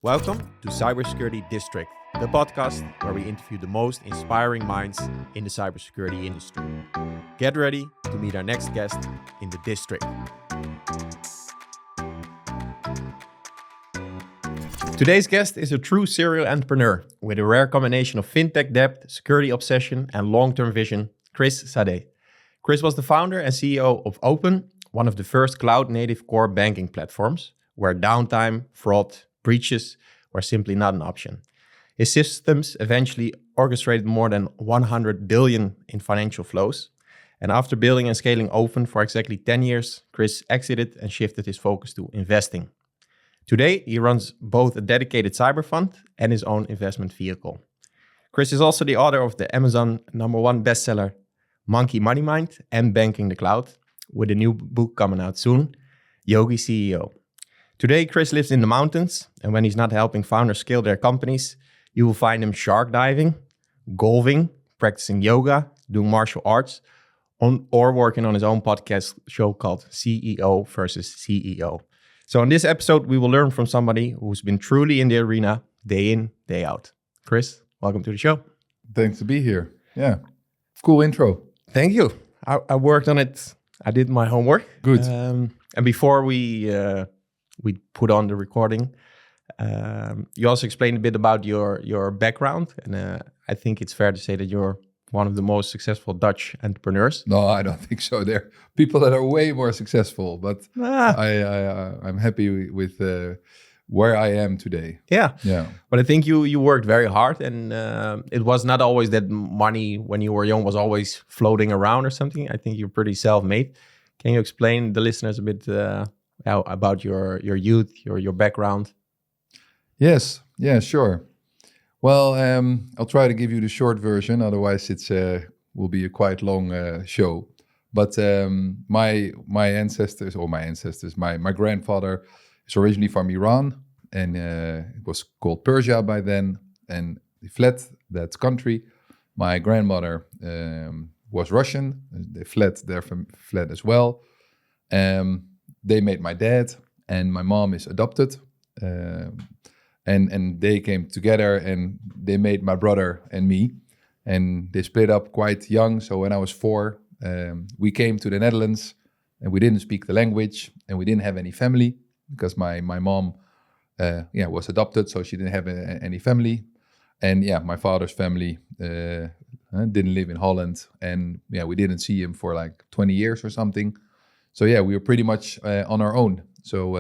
Welcome to Cybersecurity District, the podcast where we interview the most inspiring minds in the cybersecurity industry. Get ready to meet our next guest in the district. Today's guest is a true serial entrepreneur with a rare combination of fintech depth, security obsession, and long-term vision, Chris Zadeh. Chris was the founder and CEO of Ophen, one of the first cloud-native core banking platforms, where downtime, fraud, breaches were simply not an option. His systems eventually orchestrated more than 100 billion in financial flows. And after building and scaling Ophen for exactly 10 years, Chris exited and shifted his focus to investing. Today, he runs both a dedicated cyber fund and his own investment vehicle. Chris is also the author of the Amazon #1 bestseller, Monkey Money Mind and Banking the Cloud, with a new book coming out soon, Yogi CEO. Today, Chris lives in the mountains, and when he's not helping founders scale their companies, you will find him shark diving, golfing, practicing yoga, doing martial arts, or working on his own podcast show called CEO versus CEO. So in this episode, we will learn from somebody who's been truly in the arena day in, day out. Chris, welcome to the show. Thanks to be here. Yeah, cool intro. Thank you. I worked on it. I did my homework. Good. And before we put on the recording, you also explained a bit about your background, and I think it's fair to say that you're one of the most successful Dutch entrepreneurs. No, I don't think so. There are people that are way more successful, but I'm happy with where I am today. Yeah. Yeah. But I think you worked very hard, and it was not always that money when you were young was always floating around or something. I think you're pretty self-made. Can you explain the listeners a bit about your youth, your background? Yes. Yeah, sure. Well, I'll try to give you the short version. Otherwise, it's will be a quite long show. But my grandfather is originally from Iran, and it was called Persia by then, and he fled that country. My grandmother was Russian; they fled as well. They made my dad, and my mom is adopted. And they came together and they made my brother and me. And they split up quite young. So when I was 4, we came to the Netherlands, and we didn't speak the language, and we didn't have any family because my mom was adopted, so she didn't have any family. And my father's family didn't live in Holland. And we didn't see him for like 20 years or something. So we were pretty much on our own. So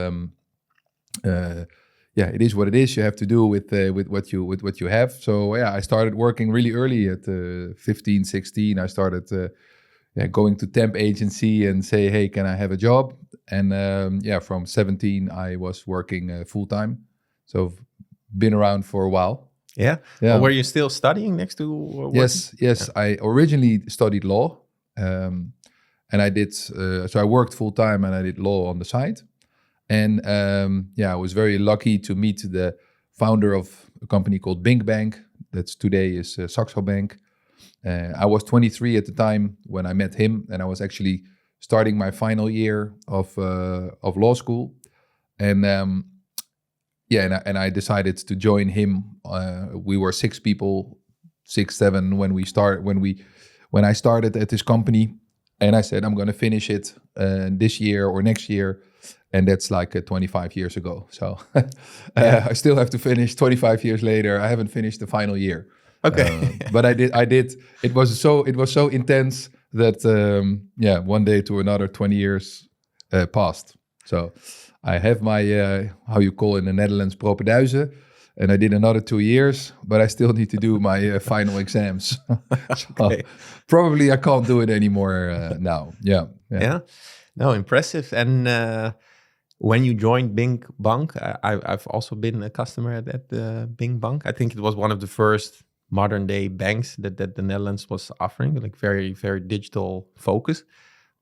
it is what it is. You have to do with what you have. So I started working really early at 15, 16. I started going to temp agency and say, hey, can I have a job? And from 17, I was working full time. So been around for a while. Yeah. Well, were you still studying next to working? Yes. Yeah. I originally studied law. And I did, so I worked full time and I did law on the side. And I was very lucky to meet the founder of a company called BinckBank, that's today is Saxo Bank. I was 23 at the time when I met him, and I was actually starting my final year of law school. And and I decided to join him. We were 6 people, 6, 7 when I started at this company. And I said, I'm going to finish it this year or next year. And that's like 25 years ago. So I still have to finish 25 years later. I haven't finished the final year. Okay. But I did. It was so intense that, one day to another 20 years passed. So I have my, how you call in the Netherlands, propenduizen. And I did another 2 years, but I still need to do my final exams. Okay. Probably I can't do it anymore now. Yeah. No, impressive. And when you joined BinckBank, I've also been a customer at BinckBank. I think it was one of the first modern day banks that the Netherlands was offering, like very, very digital focus.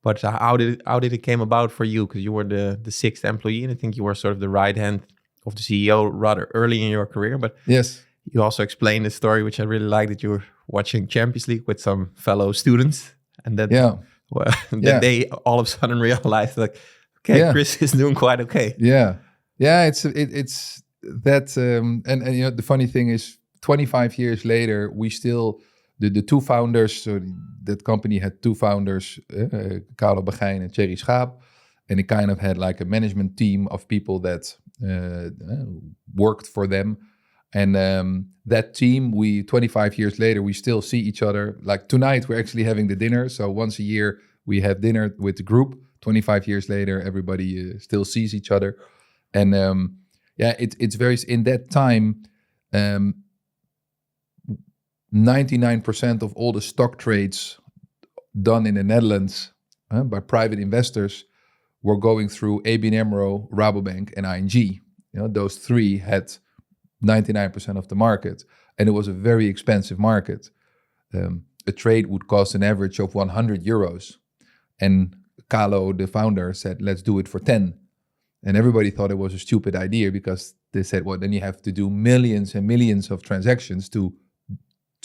But how did it came about for you? Because you were the 6th employee, and I think you were sort of the right hand of the CEO rather early in your career. But yes, you also explained the story, which I really like, that you were watching Champions League with some fellow students, and that they all of a sudden realized, like, okay, Chris is doing quite okay. Yeah, it's and you know, the funny thing is, 25 years later, we still the two founders. So that company had two founders, Karel Begijn and Thierry Schaap, and it kind of had like a management team of people that worked for them. And that team, 25 years later, we still see each other. Like tonight, we're actually having the dinner. So once a year, we have dinner with the group. 25 years later, everybody still sees each other. And it's very, in that time, 99% of all the stock trades done in the Netherlands by private investors were going through ABN AMRO, Rabobank, and ING. You know, those three had 99% of the market, and it was a very expensive market. A trade would cost an average of 100 euros. And Carlo, the founder, said, let's do it for 10. And everybody thought it was a stupid idea because they said, well, then you have to do millions and millions of transactions to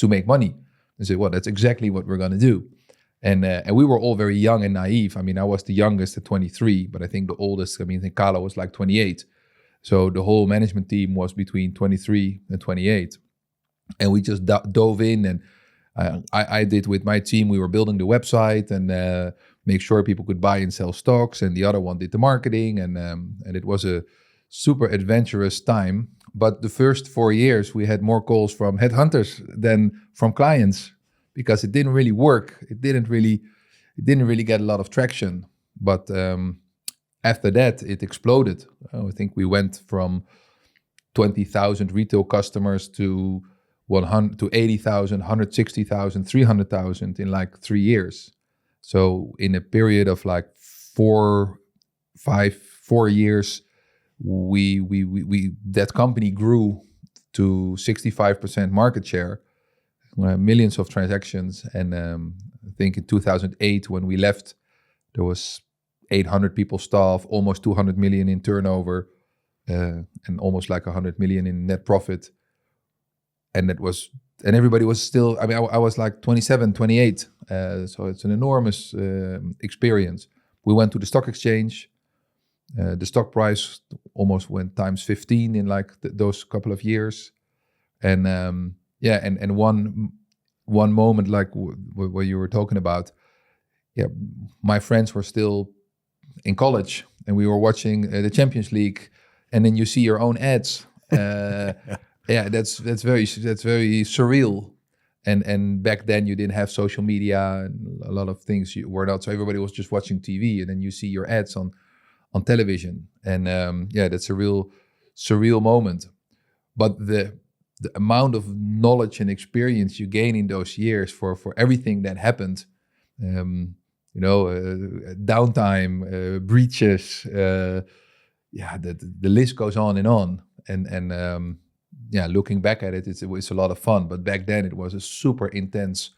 make money. They said, well, that's exactly what we're going to do. And we were all very young and naive. I mean, I was the youngest at 23, but I think the oldest, I think Carlo was like 28. So the whole management team was between 23 and 28. And we just dove in, and I did with my team, we were building the website and make sure people could buy and sell stocks. And the other one did the marketing. And it was a super adventurous time. But the first 4 years, we had more calls from headhunters than from clients because it didn't really work. It didn't really get a lot of traction. But after that, it exploded. I think we went from 20,000 retail customers to 80,000, 160,000, 300,000 in like 3 years. So in a period of like 4 years, we that company grew to 65% market share, millions of transactions. And I think in 2008, when we left, there was 800 people staff, almost 200 million in turnover, and almost like 100 million in net profit. And everybody was still, I mean, I was like 27, 28. So it's an enormous experience. We went to the stock exchange. The stock price almost went times 15 in like those couple of years. And and one moment, like what you were talking about, my friends were still in college and we were watching the Champions League, and then you see your own ads. That's very surreal. And back then you didn't have social media and a lot of things you were not. So everybody was just watching TV, and then you see your ads on television. And that's a real surreal moment. But the amount of knowledge and experience you gain in those years for everything that happened, downtime, breaches, the list goes on and on. And looking back at it, it's a lot of fun. But back then it was a super intense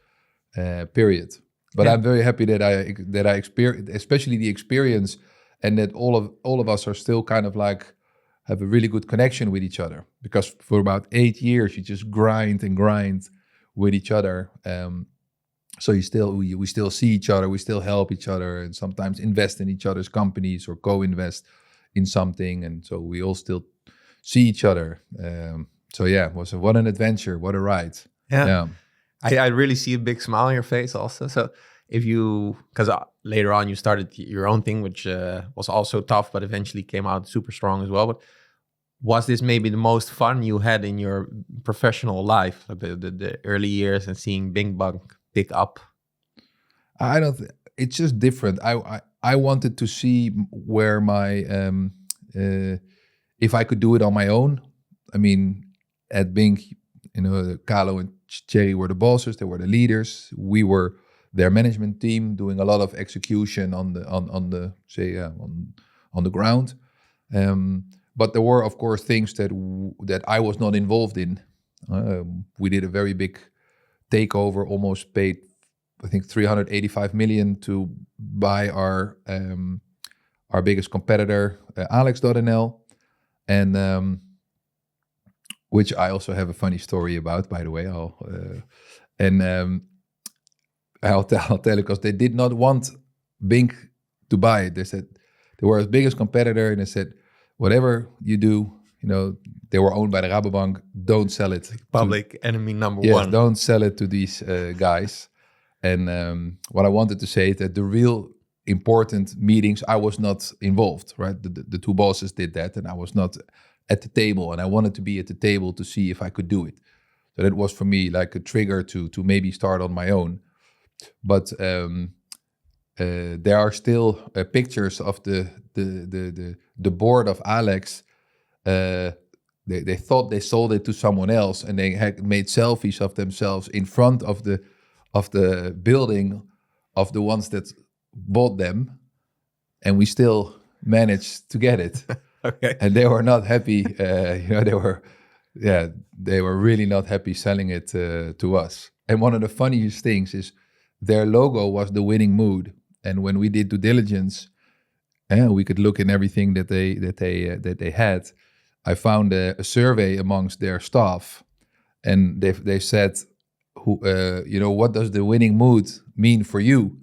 period. But I'm very happy that I experienced, especially the experience, and that all of us are still kind of like have a really good connection with each other, because for about 8 years you just grind with each other. So we still see each other, we still help each other, and sometimes invest in each other's companies or co-invest in something, and so we all still see each other. What an adventure, what a ride. Yeah. I really see a big smile on your face also. So because later on you started your own thing, which was also tough, but eventually came out super strong as well. But was this maybe the most fun you had in your professional life, like the early years and seeing BinckBank pick up? It's just different. I wanted to see where my, if I could do it on my own. I mean, at Binck, Carlo and Thierry were the bosses, they were the leaders. We were their management team doing a lot of execution on the ground. But there were, of course, things that I was not involved in. We did a very big takeover, almost paid, I think, 385 million to buy our biggest competitor, Alex.nl, and which I also have a funny story about, by the way. I'll tell you, because they did not want Binck to buy it. They said they were our biggest competitor, and they said, whatever you do, they were owned by the Rabobank. Don't sell it. Public enemy number Yes, one. don't sell it to these guys. And what I wanted to say is that the real important meetings, I was not involved, right? The two bosses did that, and I was not at the table, and I wanted to be at the table to see if I could do it. So that was for me like a trigger to maybe start on my own. But there are still pictures of the board of Alex. They thought they sold it to someone else, and they had made selfies of themselves in front of the building of the ones that bought them, and we still managed to get it. Okay. And they were not happy. They were really not happy selling it to us. And one of the funniest things is their logo was the winning mood. And when we did due diligence, we could look in everything that they had. I found a survey amongst their staff, and they said, what does the winning mood mean for you?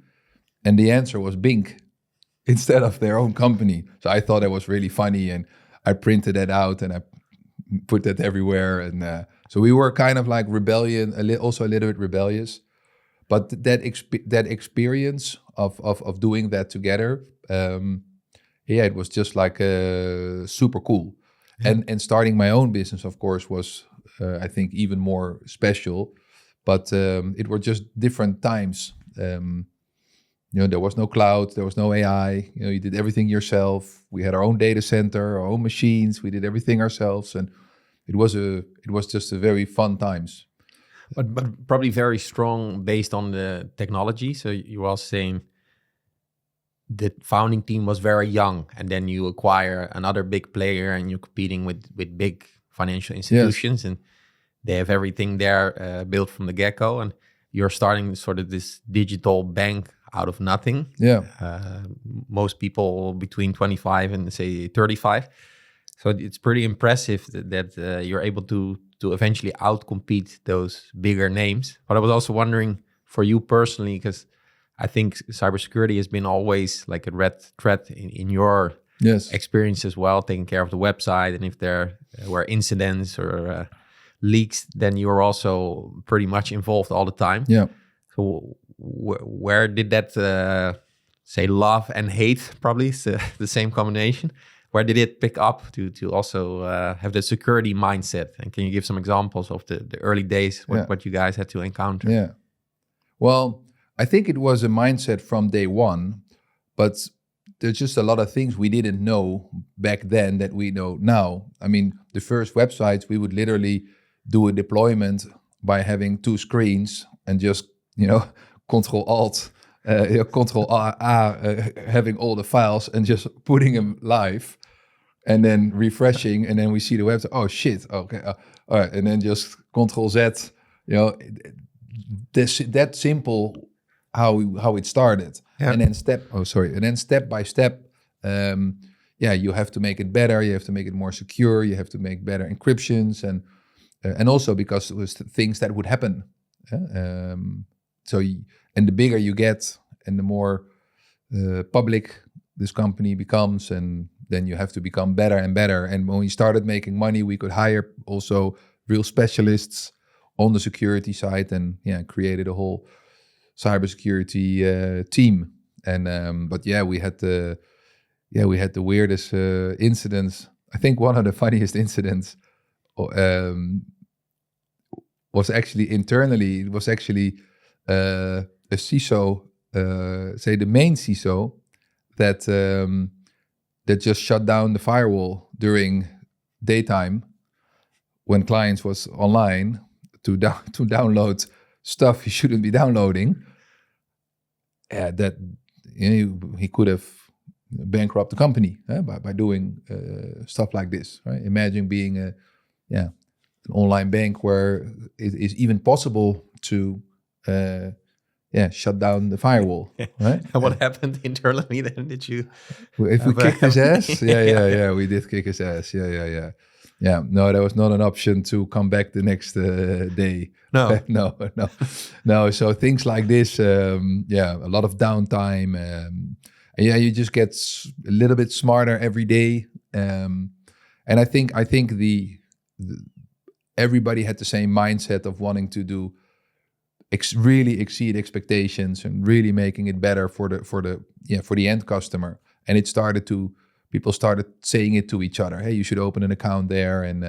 And the answer was Binck instead of their own company. So I thought it was really funny, and I printed that out and I put that everywhere. And so we were kind of like rebellion, also a little bit rebellious. But that experience of doing that together, it was just like super cool. Yeah. And starting my own business, of course, was I think even more special. But it were just different times. There was no cloud, there was no AI. You did everything yourself. We had our own data center, our own machines. We did everything ourselves, and it was just a very fun times. But probably very strong based on the technology. So you were saying the founding team was very young, and then you acquire another big player, and you're competing with big financial institutions, yes. And they have everything there built from the get-go, and you're starting sort of this digital bank out of nothing. Yeah. Most people between 25 and say 35. So it's pretty impressive that you're able to eventually outcompete those bigger names. But I was also wondering for you personally, because I think cybersecurity has been always like a red thread in your experience as well, taking care of the website. And if there were incidents or leaks, then you were also pretty much involved all the time. Yeah. So where did that, say love and hate, probably is the same combination. Where did it pick up to also have the security mindset? And can you give some examples of the early days, what you guys had to encounter? Yeah. Well, I think it was a mindset from day one, but there's just a lot of things we didn't know back then that we know now. I mean, the first websites, we would literally do a deployment by having two screens and just, Control-Alt, Control-A, having all the files and just putting them live and then refreshing. And then we see the website. Oh, shit. Okay. All right. And then just Control-Z, that simple how it started. Yeah. And then step by step, you have to make it better. You have to make it more secure. You have to make better encryptions and also because it was things that would happen. And the bigger you get and the more public this company becomes, and then you have to become better and better. And when we started making money, we could hire also real specialists on the security side and created a whole cybersecurity team. And we had the weirdest incidents. I think one of the funniest incidents was actually internally. It was actually a CISO, say the main CISO, that just shut down the firewall during daytime when clients was online to download stuff he shouldn't be downloading. That he could have bankrupt the company by doing stuff like this. Right? Imagine being an online bank where it is even possible to shut down the firewall. Right? And what happened internally then? Did you? If we kicked his ass? Yeah, we did kick his ass. Yeah. No, that was not an option to come back the next day. No. No. So things like this, a lot of downtime. And you just get a little bit smarter every day. And I think the everybody had the same mindset of wanting to do really exceed expectations and really making it better for the end customer. And people started saying it to each other. Hey, you should open an account there, and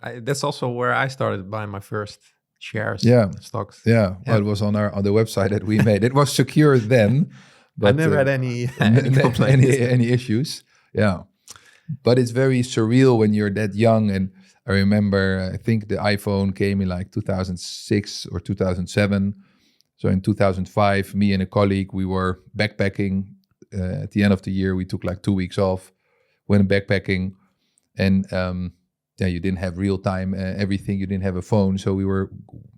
That's also where I started buying my first shares, stocks. Well, it was on the website that we made. It was secure then, but I never had any complaints. any issues. Yeah, but it's very surreal when you're that young. And I remember, I think the iPhone came in like 2006 or 2007. So in 2005, me and a colleague, we were backpacking. At the end of the year, we took like 2 weeks off, went backpacking, and you didn't have real time everything. You didn't have a phone, so we were,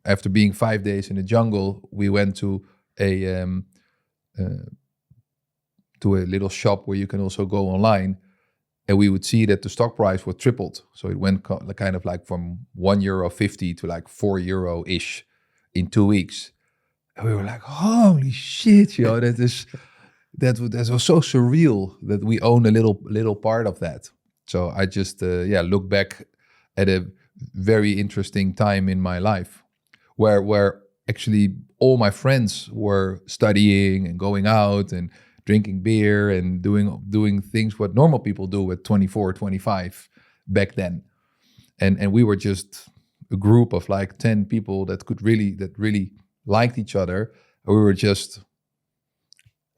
after being 5 days in the jungle, we went to a little shop where you can also go online, and we would see that the stock price was tripled. So it went kind of like from €1.50 to like €4-ish in 2 weeks. And we were like, holy shit, that was so surreal that we own a little part of that. So I just look back at a very interesting time in my life where actually all my friends were studying and going out and drinking beer and doing things what normal people do at 24, 25 back then. And we were just a group of like 10 people that really liked each other. We were just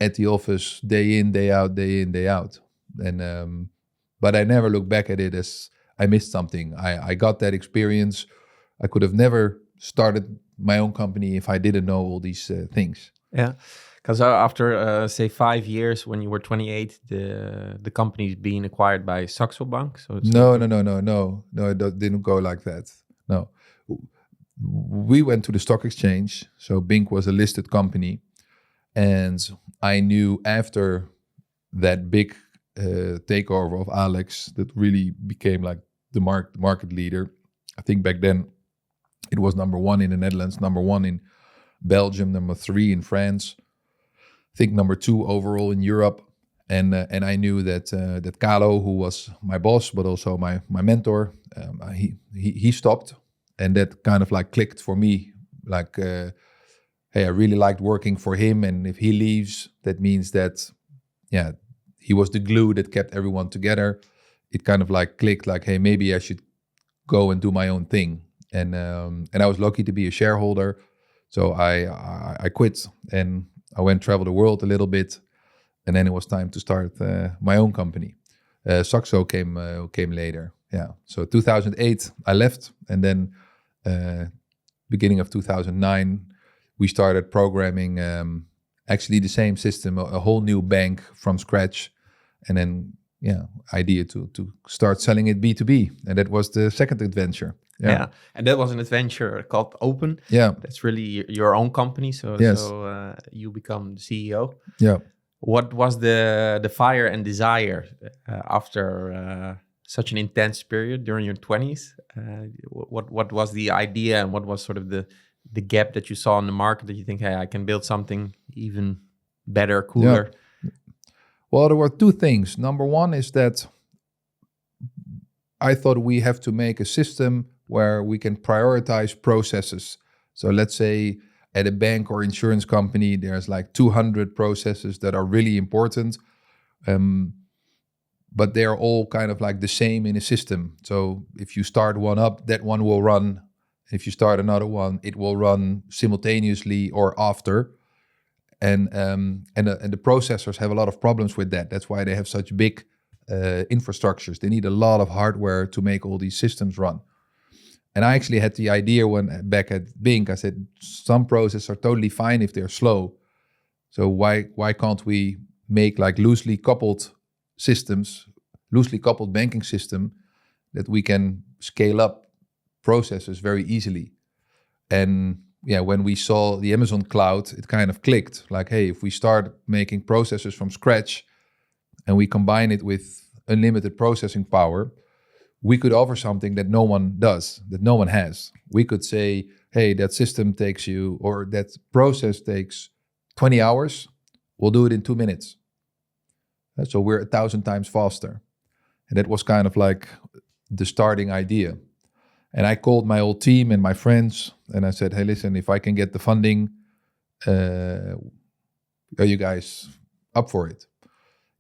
at the office day in, day out. And but I never look back at it as I missed something. I got that experience. I could have never started my own company if I didn't know all these things. Yeah, because after say 5 years, when you were 28, the company is being acquired by Saxo Bank. So it's No, it didn't go like that. No, we went to the stock exchange. So Binck was a listed company, and I knew after that big takeover of Alex that really became like the market leader. I think back then it was number 1 in the Netherlands, number 1 in Belgium, number 3 in France. I think number 2 overall in Europe. And I knew that Carlo, who was my boss but also my mentor, he stopped, and that kind of like clicked for me. Like, hey, I really liked working for him, and if he leaves, that means that he was the glue that kept everyone together. It kind of like clicked, like, hey, maybe I should go and do my own thing. And I was lucky to be a shareholder, so I quit and I went travel the world a little bit, and then it was time to start my own company. Saxo came later. Yeah, so 2008 I left, and then beginning of 2009 we started programming actually the same system, a whole new bank from scratch, and then idea to start selling it B2B, and that was the second adventure. Yeah, and that was an adventure called Ophen. Yeah, that's really your own company. So you become the CEO. Yeah. What was the fire and desire after such an intense period during your 20s? What was the idea, and what was sort of the gap that you saw in the market that you think, hey, I can build something even better, cooler? Yeah. Well, there were 2 things. Number 1 is that I thought we have to make a system where we can prioritize processes. So let's say at a bank or insurance company, there's like 200 processes that are really important, but they're all kind of like the same in a system. So if you start one up, that one will run. If you start another one, it will run simultaneously or after. And the processors have a lot of problems with that. That's why they have such big infrastructures. They need a lot of hardware to make all these systems run. And I actually had the idea when back at Binck, I said, some processes are totally fine if they're slow. So why can't we make like loosely coupled systems, loosely coupled banking system that we can scale up processes very easily? And when we saw the Amazon cloud, it kind of clicked. Like, hey, if we start making processors from scratch and we combine it with unlimited processing power, we could offer something that no one does, that no one has. We could say, hey, that system takes you, or that process takes 20 hours. We'll do it in 2 minutes. So we're 1,000 times faster. And that was kind of like the starting idea. And I called my old team and my friends, and I said, hey, listen, if I can get the funding, are you guys up for it?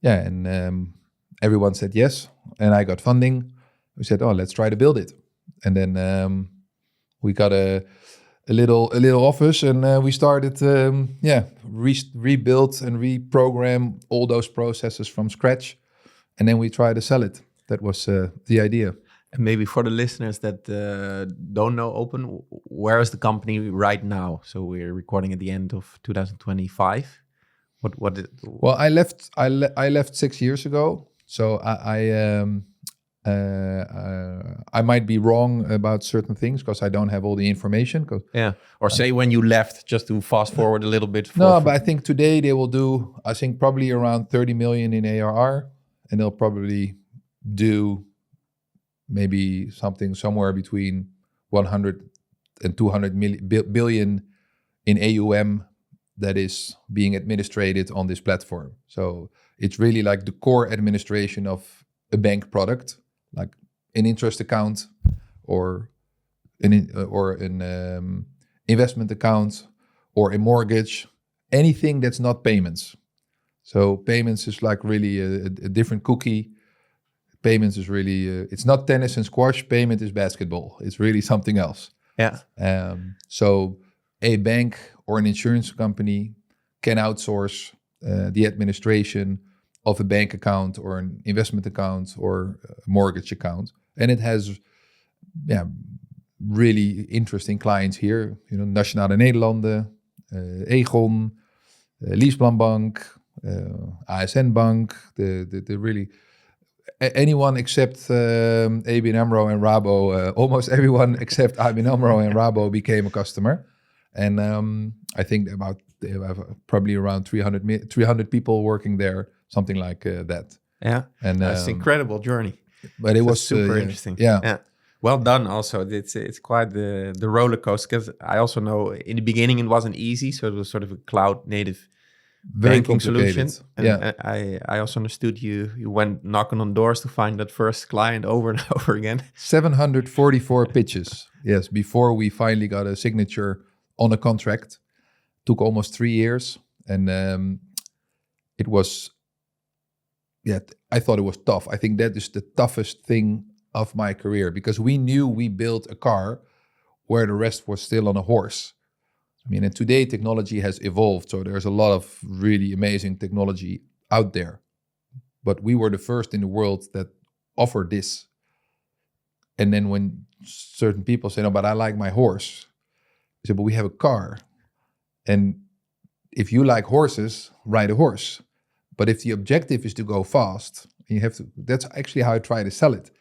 Yeah, and everyone said yes, and I got funding. We said, oh, let's try to build it. And then we got a little office, and we started, rebuilt and reprogram all those processes from scratch, and then we tried to sell it. That was the idea. And maybe for the listeners that don't know Ophen, where is the company right now? So we're recording at the end of 2025. What did? Well, I left 6 years ago, so I might be wrong about certain things because I don't have all the information. Yeah, or say when you left, just to fast forward a little bit. But I think today they will do, I think probably around 30 million in ARR, and they'll probably do maybe something somewhere between 100 and 200 billion in AUM that is being administrated on this platform. So it's really like the core administration of a bank product, like an interest account or an investment account or a mortgage, anything that's not payments. So payments is like really a different cookie. Payments is really, it's not tennis and squash. Payment is basketball. It's really something else. Yeah. So a bank or an insurance company can outsource the administration of a bank account or an investment account or a mortgage account. And it has really interesting clients here. You know, Nationale Nederlanden, Egon, Leaseplanbank, ASN Bank, the really... Anyone except ABN AMRO and Rabo, almost everyone except ABN AMRO and Rabo became a customer. And I think they have probably around 300 people working there, something like that. Yeah, and it's an incredible journey. But it was super interesting. Yeah. Well done. Also, it's quite the roller coaster. Because I also know in the beginning it wasn't easy, so it was sort of a cloud native banking solution. And I also understood you went knocking on doors to find that first client over and over again. 744 pitches, yes, before we finally got a signature on a contract. Took almost 3 years, and it was, I thought it was tough. I think that is the toughest thing of my career, because we knew we built a car where the rest was still on a horse. I mean, and today technology has evolved, so there's a lot of really amazing technology out there. But we were the first in the world that offered this. And then when certain people say, no, but I like my horse. I said, but we have a car. And if you like horses, ride a horse. But if the objective is to go fast, you have to, that's actually how I try to sell it.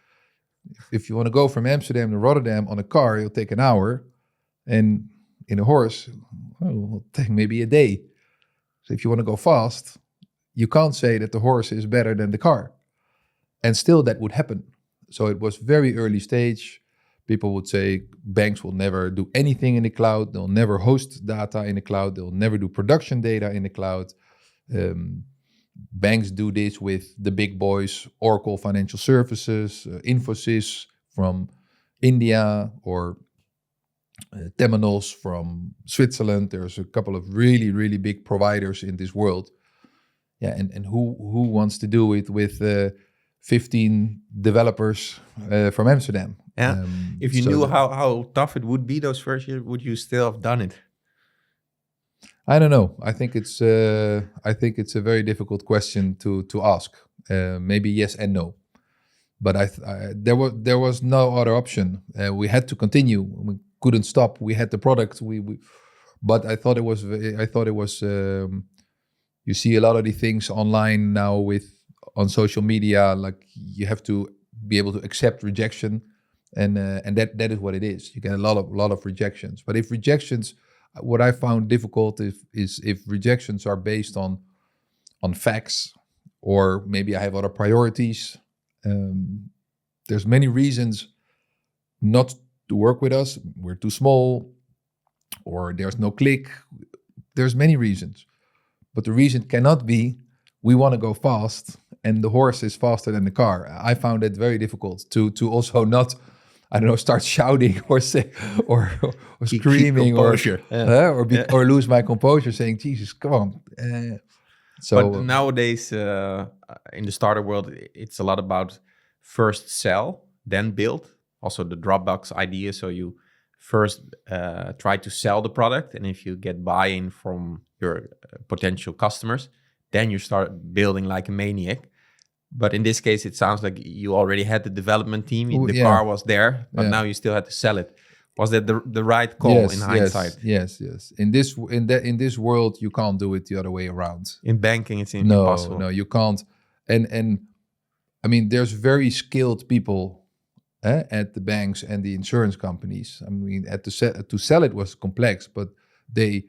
If you want to go from Amsterdam to Rotterdam on a car, it'll take an hour. And in a horse, it'll take maybe a day. So if you want to go fast, you can't say that the horse is better than the car. And still that would happen. So it was very early stage. People would say banks will never do anything in the cloud. They'll never host data in the cloud. They'll never do production data in the cloud. Banks do this with the big boys, Oracle Financial Services, Infosys from India, or Temenos from Switzerland. There's a couple of really, really big providers in this world. Yeah, and who wants to do it with 15 developers from Amsterdam? Yeah. If you knew how tough it would be those first years, would you still have done it? I don't know. I think it's a very difficult question to ask. Maybe yes and no. But there was no other option. We had to continue. We couldn't stop. We had the product. But I thought it was. You see a lot of the things online now on social media. Like you have to be able to accept rejection, and that is what it is. You get a lot of rejections. But if rejections, what I found difficult is if rejections are based on facts, or maybe I have other priorities. There's many reasons not to work with us. We're too small, or there's no click. There's many reasons. But the reason cannot be we want to go fast and the horse is faster than the car. I found it very difficult to also not, I don't know, start shouting or say or screaming or lose my composure, saying, "Jesus, come on." But nowadays, in the startup world, it's a lot about first sell, then build. Also the Dropbox idea. So you first try to sell the product, and if you get buy-in from your potential customers, then you start building like a maniac. But in this case, it sounds like you already had the development team. The car was there, but now you still had to sell it. Was that the right call in hindsight? Yes. In this world, you can't do it the other way around. In banking, it's impossible. No, you can't. And I mean, there's very skilled people at the banks and the insurance companies. I mean, to sell it was complex, but they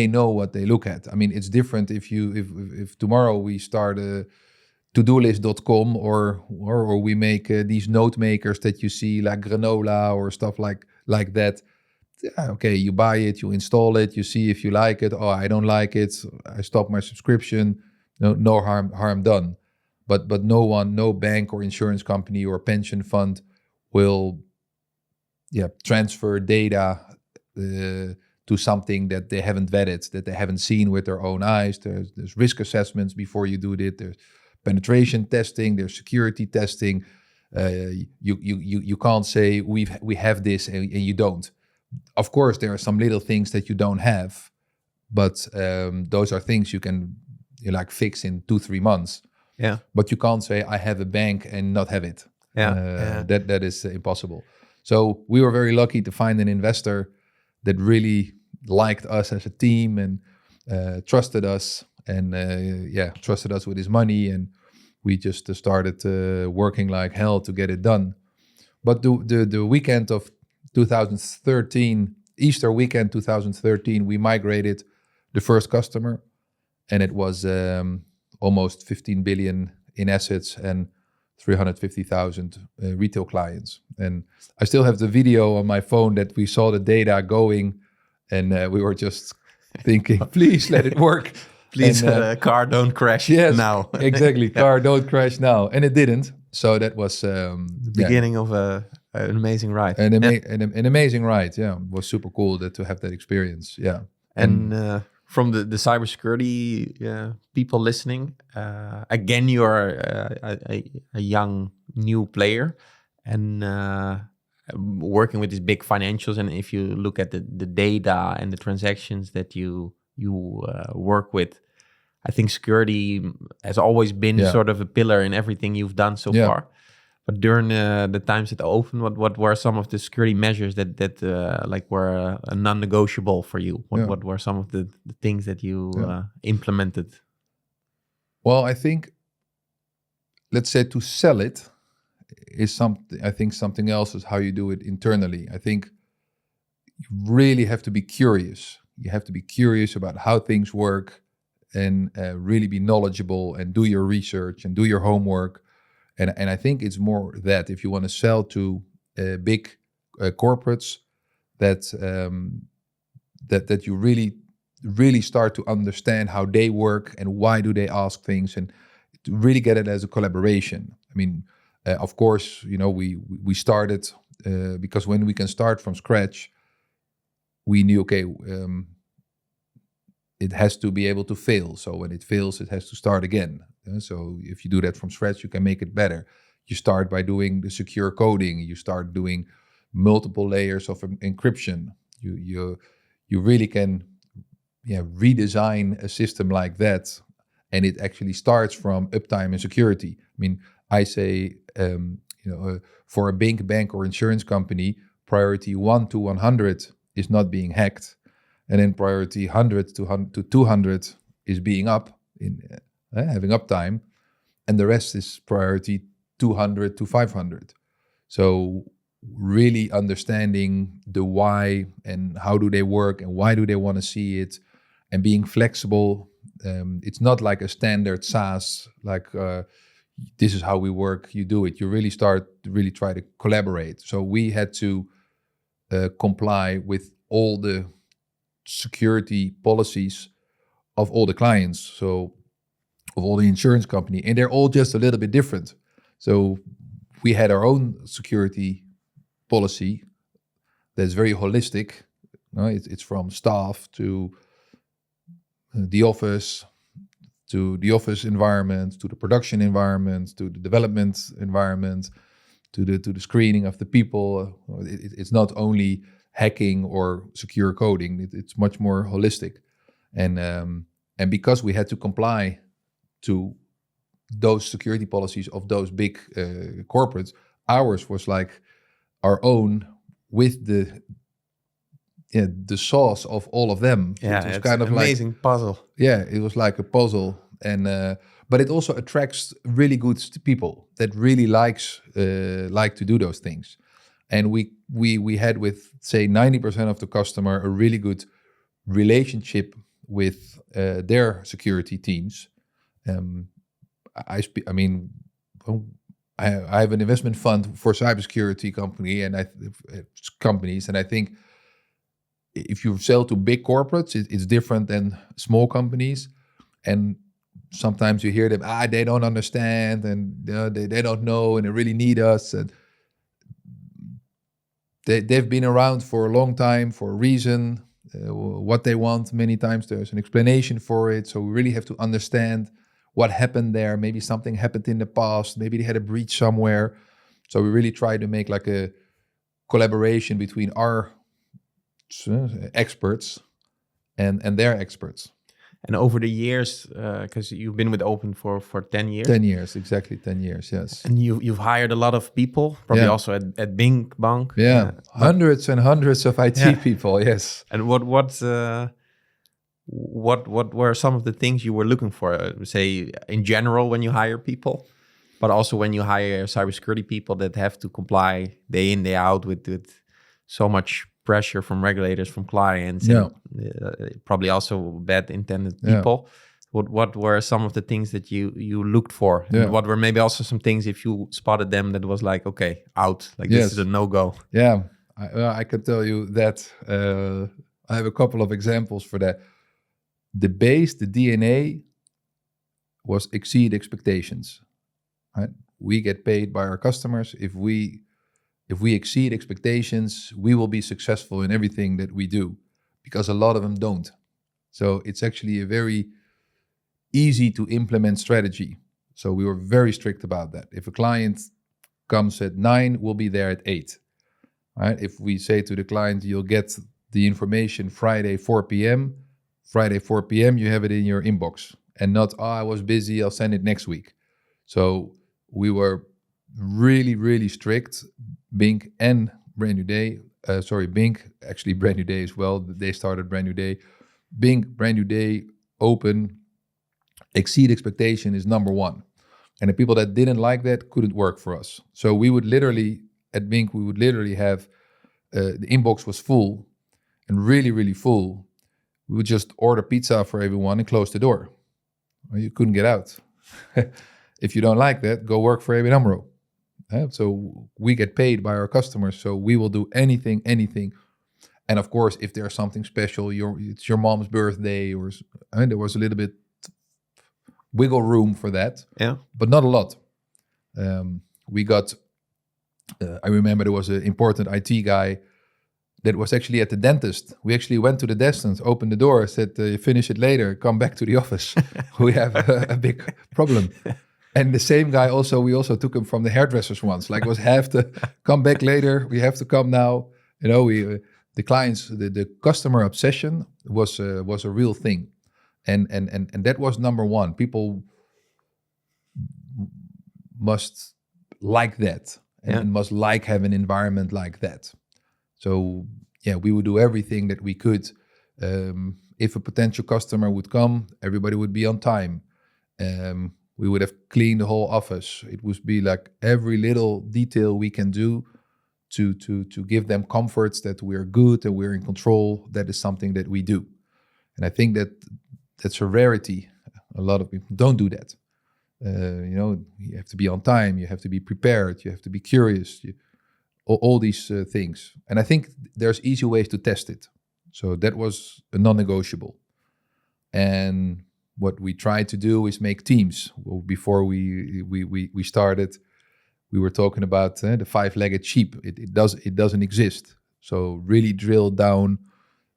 know what they look at. I mean, it's different if tomorrow we start a todolist.com or we make these note makers that you see like granola or stuff like that. Yeah, okay, you buy it, you install it, you see if you like it. Oh, I don't like it, I stop my subscription. No harm done. But no bank or insurance company or pension fund will transfer data to something that they haven't vetted, that they haven't seen with their own eyes. There's risk assessments before you do it. There's penetration testing. There's security testing. You can't say we have this and you don't. Of course, there are some little things that you don't have, but those are things you can fix in 2-3 months. Yeah. But you can't say I have a bank and not have it. That is impossible. So we were very lucky to find an investor that really liked us as a team and trusted us and trusted us with his money, and we just started working like hell to get it done. But the weekend of 2013, Easter weekend 2013, we migrated the first customer, and it was almost 15 billion in assets and 350,000 retail clients. And I still have the video on my phone that we saw the data going, and we were just thinking, please let it work. Please, car don't crash now. Exactly, car don't crash now. And it didn't. So that was the beginning of an amazing ride. An amazing ride, yeah. It was super cool to have that experience, yeah. And from the cybersecurity people listening, again, you are a young new player and working with these big financials. And if you look at the data and the transactions that you work with, I think security has always been sort of a pillar in everything you've done so far. But during the times at Ophen, what were some of the security measures that were non-negotiable for you? What were some of the things that you implemented? Well, I think, let's say to sell it is something. I think something else is how you do it internally. I think you really have to be curious. You have to be curious about how things work and really be knowledgeable and do your research and do your homework. And I think it's more that if you want to sell to big corporates, that you really start to understand how they work and why do they ask things, and to really get it as a collaboration. I mean, of course, we started because when we can start from scratch, we knew it has to be able to fail. So when it fails, it has to start again. So if you do that from scratch, you can make it better. You start by doing the secure coding. You start doing multiple layers of encryption. You really can redesign a system like that, and it actually starts from uptime and security. I mean, I say for a BinckBank or insurance company, priority 1 to 100 is not being hacked, and then priority 100 to 200 is being up in having uptime, and the rest is priority 200 to 500. So really understanding the why and how do they work and why do they want to see it, and being flexible. It's not like a standard SaaS, like this is how we work, you do it. You really try to collaborate. So we had to comply with all the security policies of all the clients. So of all the insurance company, and they're all just a little bit different. So we had our own security policy that's very holistic. It's from staff to the office, to the office environment, to the production environment, to the development environment, to the screening of the people. It's not only hacking or secure coding. It's much more holistic. And because we had to comply to those security policies of those big corporates, ours was like our own with the sauce of all of them. Yeah, it was it's kind of an amazing puzzle. Yeah, it was like a puzzle, and but it also attracts really good people that really like to do those things. And we had with say 90% of the customer a really good relationship with their security teams. I have an investment fund for cybersecurity companies, and I think if you sell to big corporates, it's different than small companies. And sometimes you hear them, they don't understand, and they don't know, and they really need us. And they've been around for a long time for a reason. What they want, many times there's an explanation for it. So we really have to understand what happened there. Maybe something happened in the past. Maybe they had a breach somewhere. So we really try to make like a collaboration between our experts and their experts. And over the years, because you've been with Ophen for 10 years. 10 years, exactly 10 years, yes. And you've hired a lot of people, probably also at BinckBank. Yeah, hundreds and hundreds of IT people, yes. And what were some of the things you were looking for, say, in general when you hire people, but also when you hire cybersecurity people that have to comply day in, day out with so much pressure from regulators, from clients, and probably also bad intended people. What were some of the things that you looked for? And what were maybe also some things, if you spotted them, that was like, okay, out, like this is a no-go? Yeah, I can tell you that. I have a couple of examples for that. The DNA was exceed expectations. Right? We get paid by our customers. If we exceed expectations, we will be successful in everything that we do, because a lot of them don't. So it's actually a very easy to implement strategy. So we were very strict about that. If a client comes at 9, we'll be there at 8. Right? If we say to the client, you'll get the information Friday 4 p.m., Friday 4 p.m., you have it in your inbox, and not, I was busy, I'll send it next week. So we were really, really strict. Binck and Brand New Day, Binck, actually Brand New Day as well. They started Brand New Day. Binck, Brand New Day, Ophen, exceed expectation is number one. And the people that didn't like that couldn't work for us. So we would literally, at Binck, have, the inbox was full and really, really full. We would just order pizza for everyone and close the door. Well, you couldn't get out. If you don't like that, go work for ABN AMRO. So we get paid by our customers, so we will do anything. And of course, if there's something special, it's your mom's birthday, or there was a little bit wiggle room for that, but not a lot. We got, I remember there was an important IT guy that was actually at the dentist. We actually went to the desk and opened the door, said, finish it later, come back to the office. We have a big problem. And the same guy we also took him from the hairdressers once. Like, have to come back later. We have to come now. The clients, the customer obsession was a real thing, and that was number one. People must like that, and must like have an environment like that. So we would do everything that we could. If a potential customer would come, everybody would be on time. We would have cleaned the whole office. It would be like every little detail we can do to give them comforts that we're good and we're in control. That is something that we do. And I think that's a rarity. A lot of people don't do that. You have to be on time. You have to be prepared. You have to be curious. All these things. And I think there's easy ways to test it. So that was a non-negotiable. And what we try to do is make teams. Well, before we started, we were talking about the five-legged sheep. It doesn't exist. So really drill down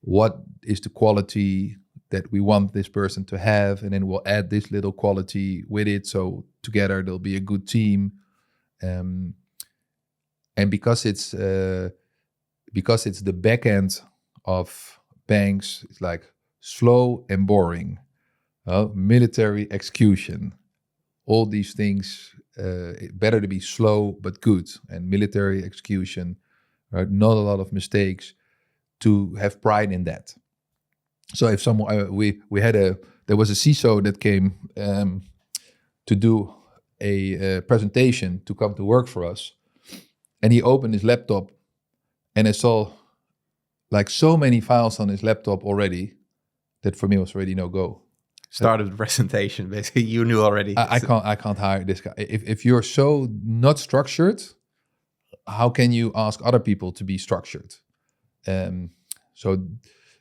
what is the quality that we want this person to have, and then we'll add this little quality with it. So together they'll be a good team. And because it's the back end of banks, it's like slow and boring. Military execution, all these things, better to be slow but good. And military execution, right? Not a lot of mistakes, to have pride in that. So if someone, there was a CISO that came to do a presentation to come to work for us, and he opened his laptop, and I saw like so many files on his laptop already that for me was already no go. Started the presentation, basically. You knew already. I can't hire this guy. If you're so not structured, how can you ask other people to be structured? So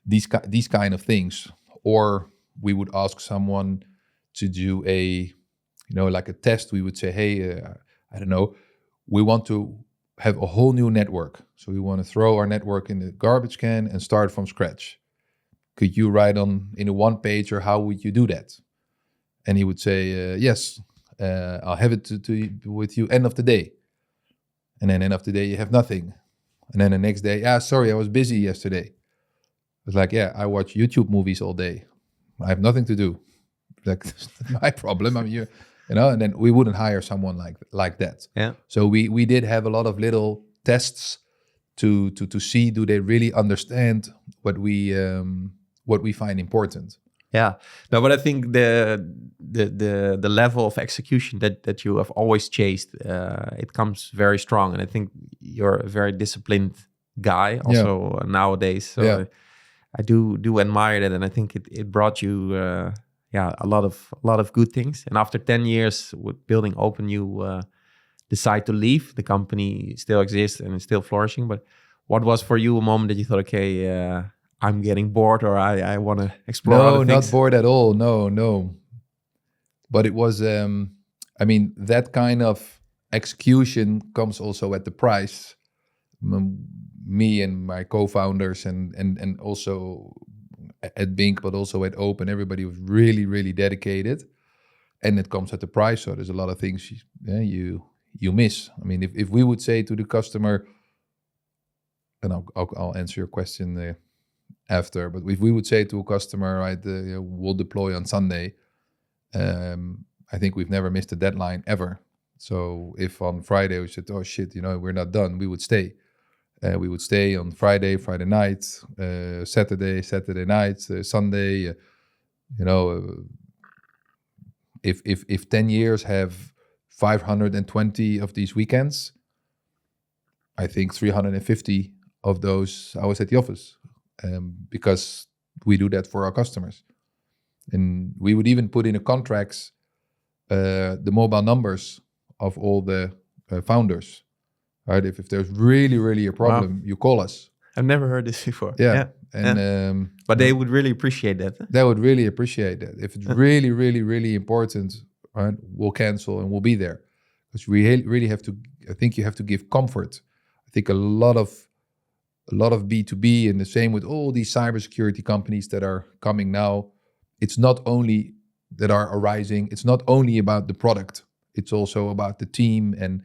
these kind of things. Or we would ask someone to do like a test. We would say, hey, I don't know, we want to have a whole new network. So we want to throw our network in the garbage can and start from scratch. Could you write in a one page, or how would you do that? And he would say, yes, I'll have it with you end of the day. And then end of the day, you have nothing. And then the next day, sorry, I was busy yesterday. It's like, I watch YouTube movies all day. I have nothing to do. Like, that's not my problem. I'm here, and then we wouldn't hire someone like that. Yeah. So we did have a lot of little tests to see, do they really understand what we find important. Yeah, no, but I think the level of execution that you have always chased, it comes very strong, and I think you're a very disciplined guy also nowadays. So I do admire that, and I think it brought you a lot of good things. And after 10 years with building Ophen, you decide to leave. The company still exists and is still flourishing. But what was for you a moment that you thought, okay, I'm getting bored, or I want to explore other things? No, not bored at all. No. But it was, that kind of execution comes also at the price. Me and my co-founders and also at Binck, but also at Ophen, everybody was really, really dedicated. And it comes at the price. So there's a lot of things you miss. I mean, if we would say to the customer, and I'll answer your question after, but if we would say to a customer, right, we'll deploy on Sunday, I think we've never missed a deadline ever. So if on Friday we said, oh shit, we're not done, we would stay. We would stay on Friday night, Saturday night, Sunday. If 10 years have 520 of these weekends, I think 350 of those I was at the office, because we do that for our customers. And we would even put in the contracts the mobile numbers of all the founders. Right? If there's really, really a problem, you call us. I've never heard this before. Yeah. But they would really appreciate that. They would really appreciate that. If it's really, really, really important, right, we'll cancel and we'll be there. Because we really have to, I think you have to give comfort. I think a lot of B2B, and the same with all these cybersecurity companies that are coming now, it's not only that are arising, it's not only about the product, it's also about the team and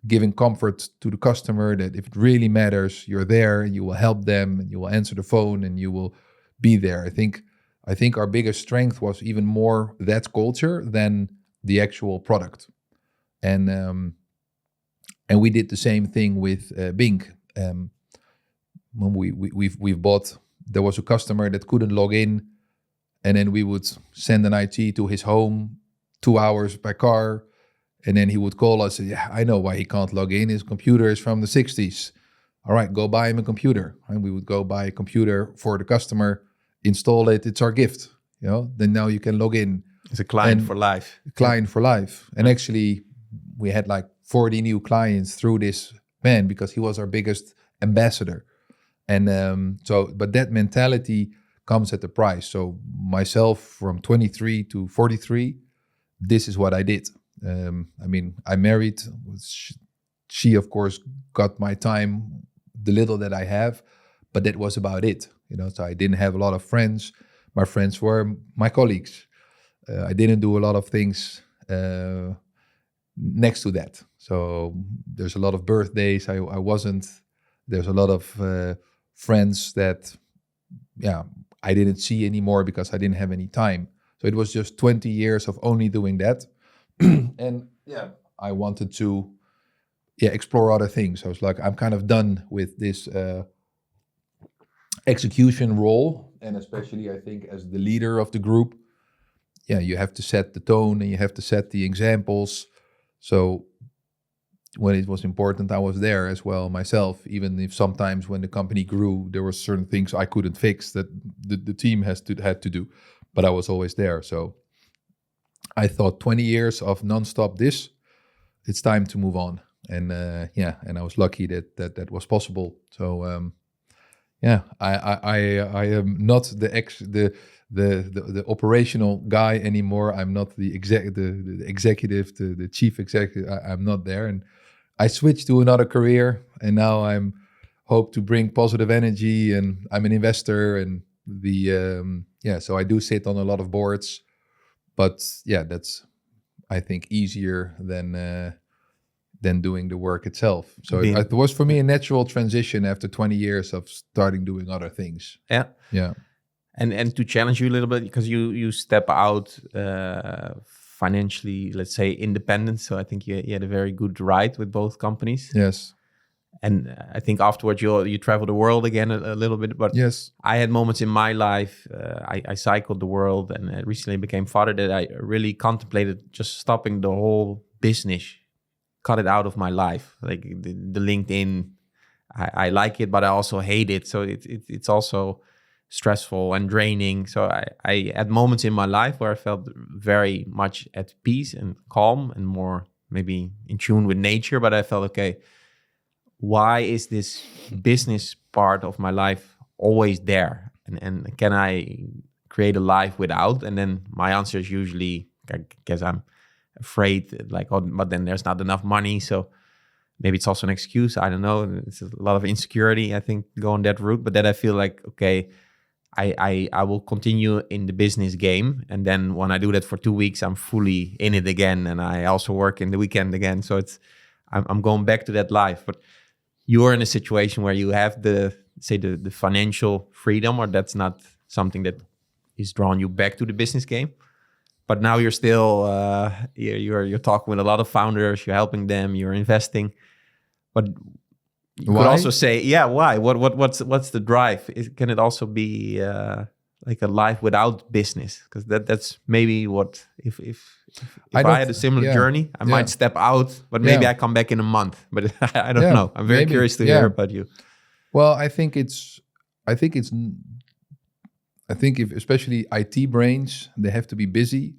giving comfort to the customer that if it really matters, you're there and you will help them and you will answer the phone and you will be there. I think our biggest strength was even more that culture than the actual product. And we did the same thing with Binck. When we've bought, there was a customer that couldn't log in, and then we would send an IT to his home 2 hours by car. And then he would call us and say, I know why he can't log in. His computer is from the 60s. All right, go buy him a computer. And we would go buy a computer for the customer, install it. It's our gift. Then now you can log in. It's a client for life. Client for life. And actually, we had like 40 new clients through this man because he was our biggest ambassador. And but that mentality comes at a price. So myself from 23 to 43, this is what I did. I married. She of course got my time, the little that I have, but that was about it. So I didn't have a lot of friends. My friends were my colleagues. I didn't do a lot of things next to that. So there's a lot of birthdays. I wasn't. There's a lot of friends that, I didn't see anymore because I didn't have any time. So it was just 20 years of only doing that. And I wanted to explore other things. I was like, I'm kind of done with this execution role. And especially, I think, as the leader of the group, you have to set the tone and you have to set the examples. So when it was important, I was there as well myself, even if sometimes when the company grew, there were certain things I couldn't fix that the team had to do, but I was always there. So I thought 20 years of nonstop it's time to move on. And and I was lucky that was possible. So I am not the operational guy anymore. I'm not the executive, the chief executive. I'm not there, and I switched to another career, and now I'm hope to bring positive energy, and I'm an investor, and so I do sit on a lot of boards, but that's, I think, easier than doing the work itself. So it was for me a natural transition after 20 years of starting doing other things. Yeah. And to challenge you a little bit, because you step out financially, let's say, independent. So I think you had a very good ride with both companies. Yes. And I think afterwards you travel the world again a little bit. But yes, I had moments in my life, I cycled the world, and I recently became father, that I really contemplated just stopping the whole business, cut it out of my life. Like the LinkedIn, I like it, but I also hate it. So it's also stressful and draining. So I had moments in my life where I felt very much at peace and calm and more maybe in tune with nature. But I felt, okay, why is this business part of my life always there? And can I create a life without? And then my answer is usually, I guess I'm afraid, like, oh, but then there's not enough money. So maybe it's also an excuse. I don't know. It's a lot of insecurity, I think, going that route. But then I feel like, okay, I will continue in the business game. And then when I do that for 2 weeks, I'm fully in it again. And I also work in the weekend again. So I'm going back to that life. But you're in a situation where you have the financial freedom, or that's not something that is drawing you back to the business game. But now you're still, you're talking with a lot of founders, you're helping them, you're investing. But you could also say, why? What's the drive? Can it also be like a life without business? Because that's maybe what, if I had a similar journey, I might step out, but maybe I come back in a month. But I don't know. I'm very curious to hear about you. Well, I think if especially IT brains, they have to be busy,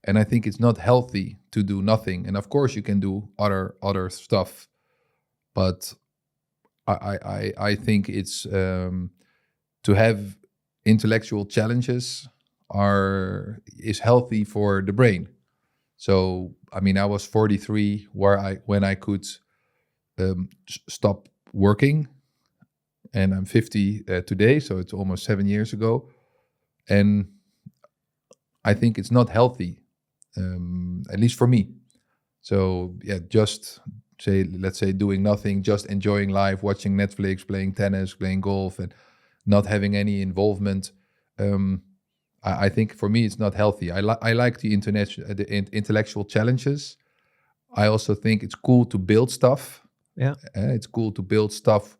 and I think it's not healthy to do nothing. And of course, you can do other stuff, but I think it's to have intellectual challenges is healthy for the brain. So I mean, I was 43 when I could stop working, and I'm 50 today, so it's almost 7 years ago. And I think it's not healthy, at least for me. So let's say doing nothing, just enjoying life, watching Netflix, playing tennis, playing golf, and not having any involvement. I think for me it's not healthy. I like the intellectual challenges. I also think it's cool to build stuff. Yeah, it's cool to build stuff.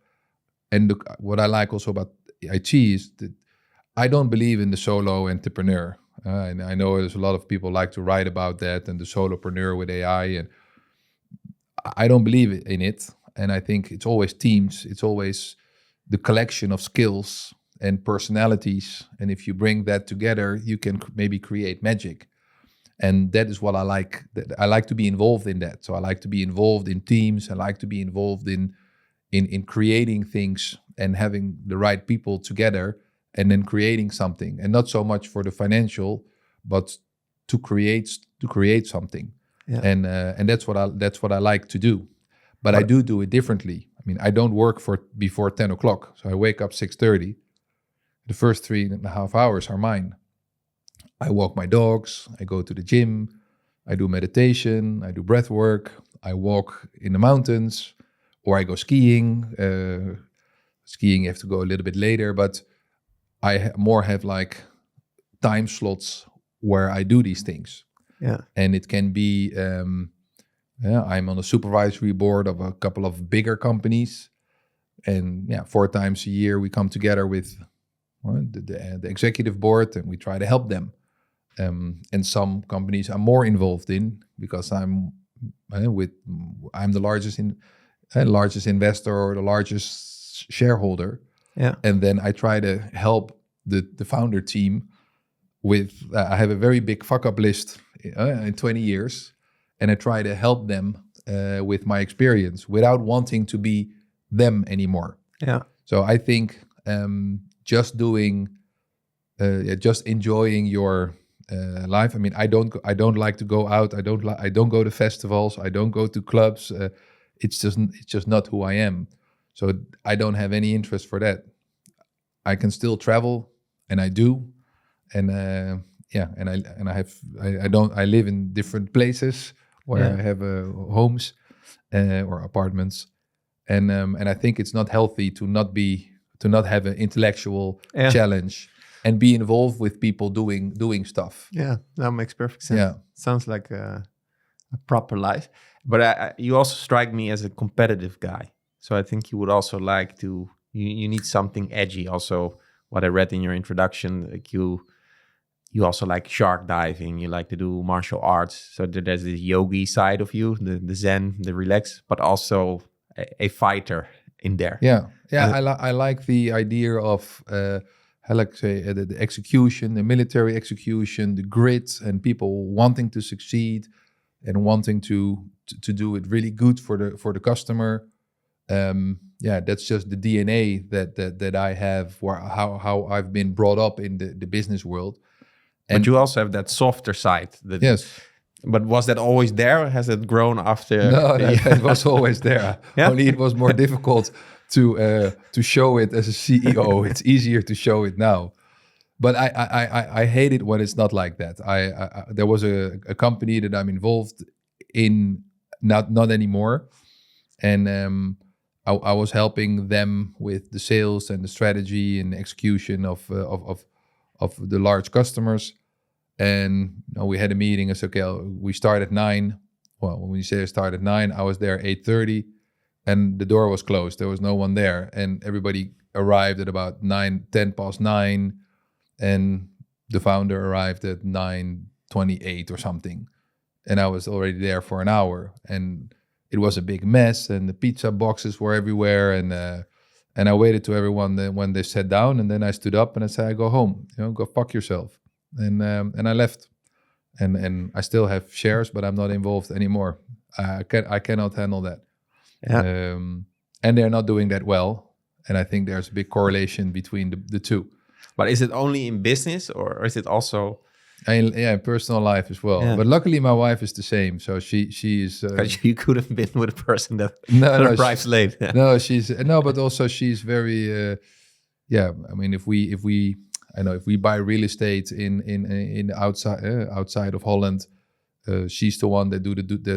And what I like also about IT is that I don't believe in the solo entrepreneur. And I know there's a lot of people like to write about that and the solopreneur with AI. And I don't believe in it. And I think it's always teams. It's always the collection of skills and personalities. And if you bring that together, you can maybe create magic. And that is what I like. I like to be involved in that. So I like to be involved in teams. I like to be involved in creating things and having the right people together and then creating something, and not so much for the financial, but to create something. And that's what I like to do. But I do it differently. I mean, I don't work before 10 o'clock. So I wake up 6:30. The first 3.5 hours are mine. I walk my dogs. I go to the gym. I do meditation. I do breath work. I walk in the mountains, or I go skiing. Skiing, you have to go a little bit later, but I more have like time slots where I do these things. Yeah. And it can be, I'm on a supervisory board of a couple of bigger companies. And 4 times a year we come together with the executive board, and we try to help them. And some companies I'm more involved in because I'm the largest investor or the largest shareholder. Yeah. And then I try to help the founder team with, I have a very big fuck up list in 20 years. And I try to help them with my experience without wanting to be them anymore. Yeah. So I think just enjoying your life. I mean, I don't like to go out. I don't go to festivals. I don't go to clubs. It's just not who I am. So I don't have any interest for that. I can still travel, and I do, and I live in different places where I have homes or apartments, and I think it's not healthy to not have an intellectual challenge and be involved with people doing stuff. Yeah, that makes perfect sense. Yeah. Sounds like a proper life. But you also strike me as a competitive guy. So I think you would also like to, you need something edgy. Also, what I read in your introduction, like you also like shark diving, you like to do martial arts. So there's the yogi side of you, the Zen, the relax, but also a fighter in there. Yeah. I like the idea of, I like to say the execution, the military execution, the grit, and people wanting to succeed and wanting to do it really good for the customer. That's just the DNA that I have, how I've been brought up in the business world. But you also have that softer side. Yes. But was that always there, or has it grown after? No, it was always there. Only it was more difficult to show it as a CEO. It's easier to show it now. But I hate it when it's not like that. There was a company that I'm involved in, not anymore, and I was helping them with the sales and the strategy and the execution of the large customers. And we had a meeting. I said, okay, we start at 9. Well, when we say start at 9, I was there 8:30, and the door was closed. There was no one there, and everybody arrived at about 10 past 9, and the founder arrived at 9:28 or something, and I was already there for an hour, and it was a big mess, and the pizza boxes were everywhere, and I waited to everyone when they sat down, and then I stood up and I said, I go home, go fuck yourself. And I left, and I still have shares, but I'm not involved anymore. I cannot handle that. Yeah. And they're not doing that well. And I think there's a big correlation between the two. But is it only in business, or is it also? In personal life as well. Yeah. But luckily, my wife is the same. So she is. Because you could have been with a person that arrives late. But also she's very. I mean, if we buy real estate in outside of Holland, she's the one that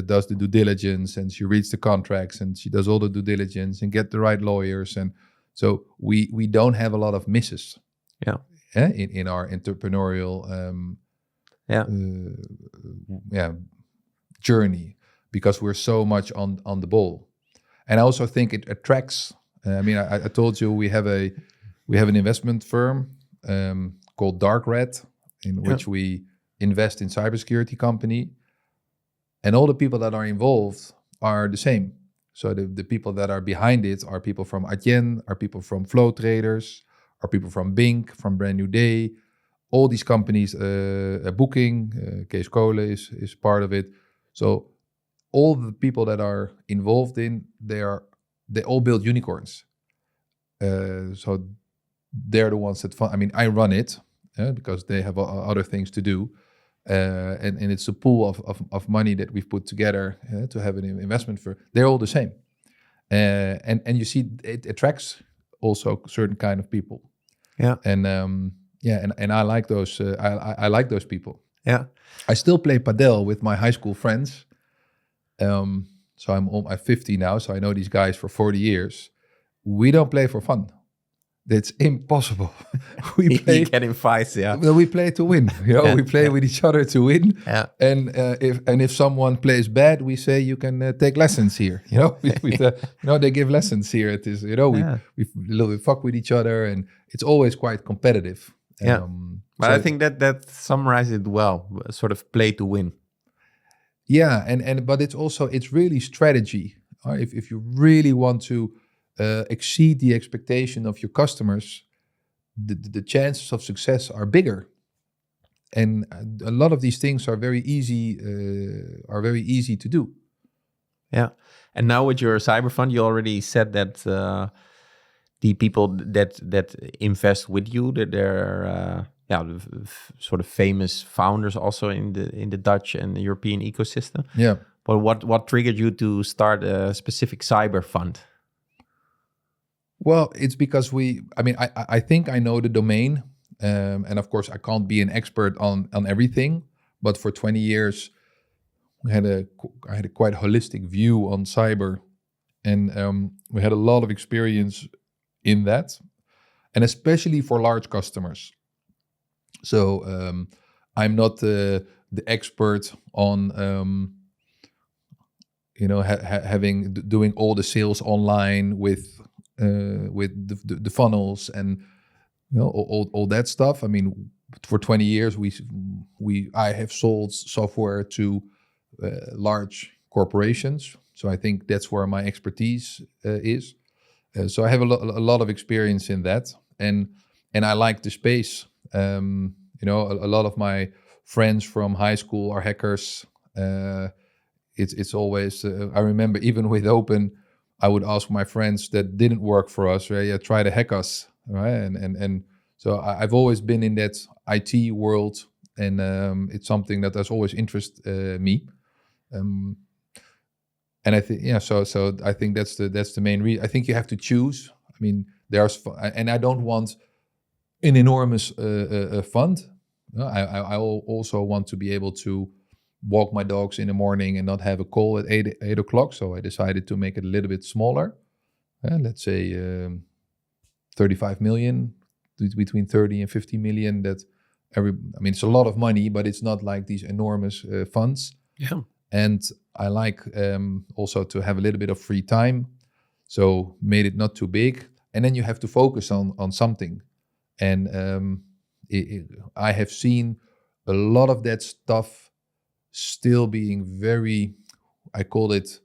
does the due diligence, and she reads the contracts, and she does all the due diligence and get the right lawyers, and so we don't have a lot of misses. In our entrepreneurial journey, because we're so much on the ball. And I also think it attracts. I told you we have an investment firm called Dark Red, in which we invest in cybersecurity company, and all the people that are involved are the same. So the people that are behind it are people from Adyen, are people from Flow Traders, are people from Binck, from Brand New Day. All these companies, Booking, Kees Kolen is part of it. So all the people that are involved they all build unicorns. So they're the ones that fund. I mean, I run it because they have other things to do. And it's a pool of money that we've put together to have an investment for. They're all the same. And you see, it attracts also certain kind of people. Yeah. And and I like those. I like those people. Yeah. I still play padel with my high school friends. So I'm 50 now, so I know these guys for 40 years. We don't play for fun. It's impossible. We play. You get in fights, yeah. Well, we play to win. We play with each other to win. Yeah. And if someone plays bad, we say you can take lessons here. They give lessons here. It is we fuck with each other, and it's always quite competitive. Yeah. But I think that summarizes it well. Sort of play to win. Yeah, but it's really strategy. If you really want to exceed the expectation of your customers, the chances of success are bigger. And a lot of these things are very easy to do. Yeah. And now with your cyber fund, you already said that the people that invest with you, that they're sort of famous founders also in the Dutch and the European ecosystem. Yeah. But what triggered you to start a specific cyber fund? Well, it's because I think I know the domain. And of course, I can't be an expert on everything. But for 20 years, I had a quite holistic view on cyber. And we had a lot of experience in that. And especially for large customers. So I'm not the expert on doing all the sales online with the funnels and all that stuff. I mean, for 20 years I have sold software to large corporations. So I think that's where my expertise is. So I have a lot of experience in that, and I like the space. A lot of my friends from high school are hackers. It's always I remember even with Ophen, I would ask my friends that didn't work for us, right? Yeah, try to hack us, right? And so I've always been in that IT world, and it's something that has always interested me. And I think so I think that's the main reason. I think you have to choose. I mean, and I don't want an enormous fund. I also want to be able to walk my dogs in the morning and not have a call at 8 o'clock. So I decided to make it a little bit smaller. Let's say 35 million, between 30 and 50 million. It's a lot of money, but it's not like these enormous funds. Yeah. And I like also to have a little bit of free time. So made it not too big. And then you have to focus on something. And I have seen a lot of that stuff still being very, I called it,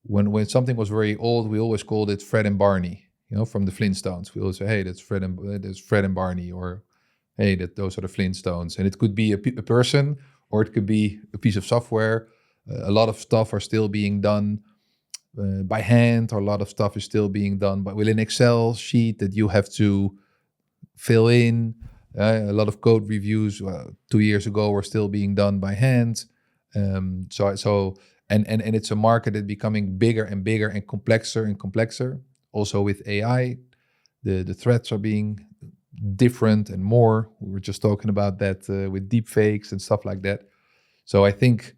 when something was very old, we always called it Fred and Barney, from the Flintstones. We always say, hey, that's Fred and Barney, or hey, those are the Flintstones. And it could be a person, or it could be a piece of software. A lot of stuff are still being done by hand, or a lot of stuff is still being done with an Excel sheet that you have to fill in. A lot of code reviews 2 years ago were still being done by hand. So it's a market that's becoming bigger and bigger and complexer. Also with AI, the threats are being different and more. We were just talking about that with deep fakes and stuff like that. So I think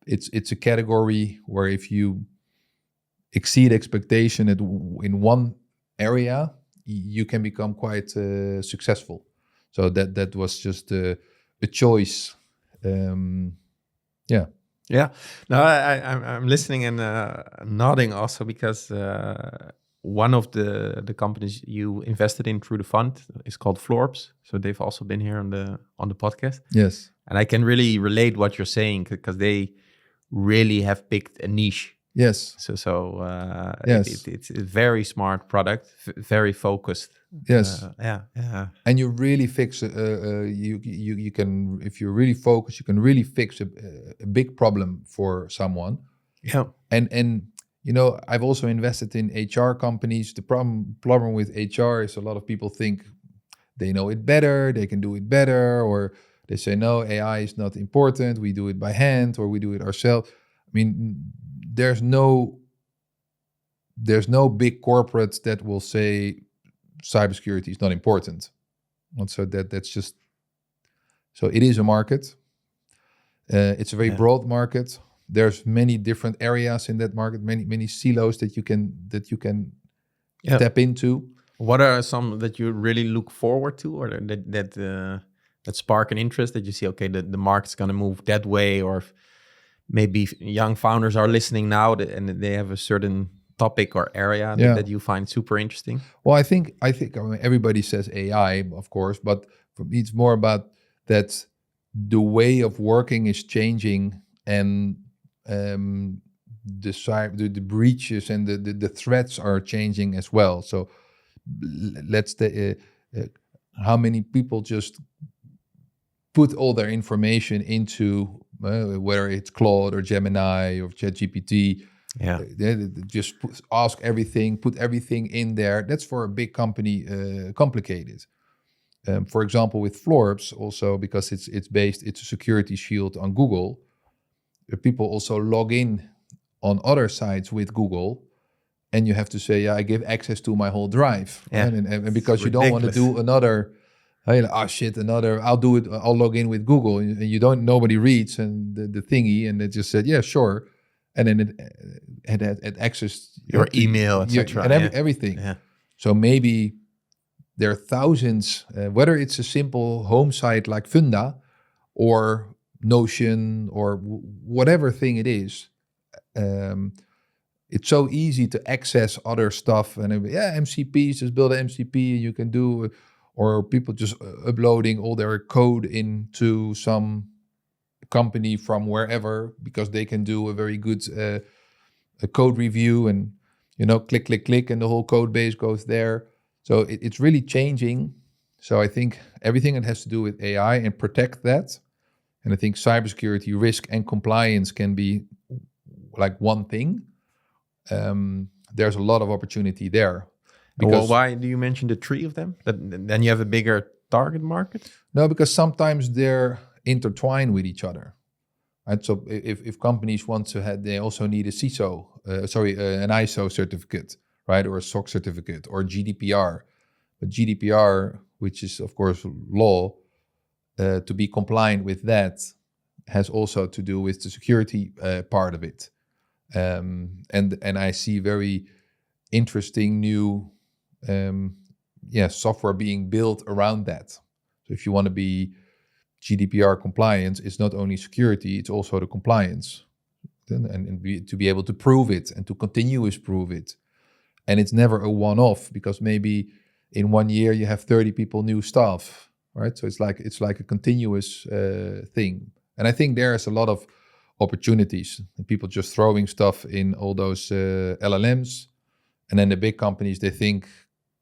it's a category where if you exceed expectation in one area, you can become quite successful. So that was just a choice. Yeah. No, I'm listening and nodding also because one of the companies you invested in through the fund is called Florbs. So they've also been here on the podcast. Yes. And I can really relate what you're saying because they really have picked a niche. Yes. So yes. It's a very smart product, very focused. Yes. Yeah. And you really fix. You can, if you're really focused, you can really fix a big problem for someone. Yeah. And I've also invested in HR companies. The problem with HR is a lot of people think they know it better, they can do it better, or they say, no, AI is not important, we do it by hand or we do it ourselves. I mean, there's no big corporate that will say cybersecurity is not important. And so so it is a market. It's a very broad market. There's many different areas in that market, many silos that you can tap into. What are some that you really look forward to, or that spark an interest that you see? Okay, the market's going to move that way, or maybe young founders are listening now and they have a certain topic or area that you find super interesting. Well, I think everybody says AI, of course, but for me it's more about that the way of working is changing, and the breaches and the threats are changing as well. So how many people just put all their information into whether it's Claude or Gemini or ChatGPT. They just ask everything, put everything in there. That's for a big company complicated. For example, with Forbes, also because it's a security shield on Google. People also log in on other sites with Google, and you have to say, I give access to my whole drive. Yeah. Right? And because you don't want to do another, I'll do it, I'll log in with Google. And nobody reads and the thingy, and it just said, yeah, sure. And then it had access your email, etc. And everything. Yeah. So maybe there are thousands, whether it's a simple home site like Funda or Notion or whatever thing it is. It's so easy to access other stuff, and MCPs, just build an MCP, you can do, or people just uploading all their code into some company from wherever because they can do a very good a code review, and click, and the whole code base goes there. So it's really changing. So I think everything that has to do with AI and protect that, and I think cybersecurity, risk, and compliance can be like one thing. There's a lot of opportunity there. Well, why do you mention the three of them? Then you have a bigger target market? No, because sometimes they're intertwined with each other. Right? So if companies want to have, they also need a CISO, an ISO certificate, right, or a SOC certificate, or GDPR. But GDPR, which is of course law, to be compliant with that, has also to do with the security part of it. And I see very interesting new software being built around that. So if you want to be GDPR compliant, it's not only security, it's also the compliance, to be able to prove it and to continuously prove it. And it's never a one-off, because maybe in 1 year you have 30 people, new staff, right? So it's like a continuous thing. And I think there's a lot of opportunities, and people just throwing stuff in all those LLMs, and then the big companies, they think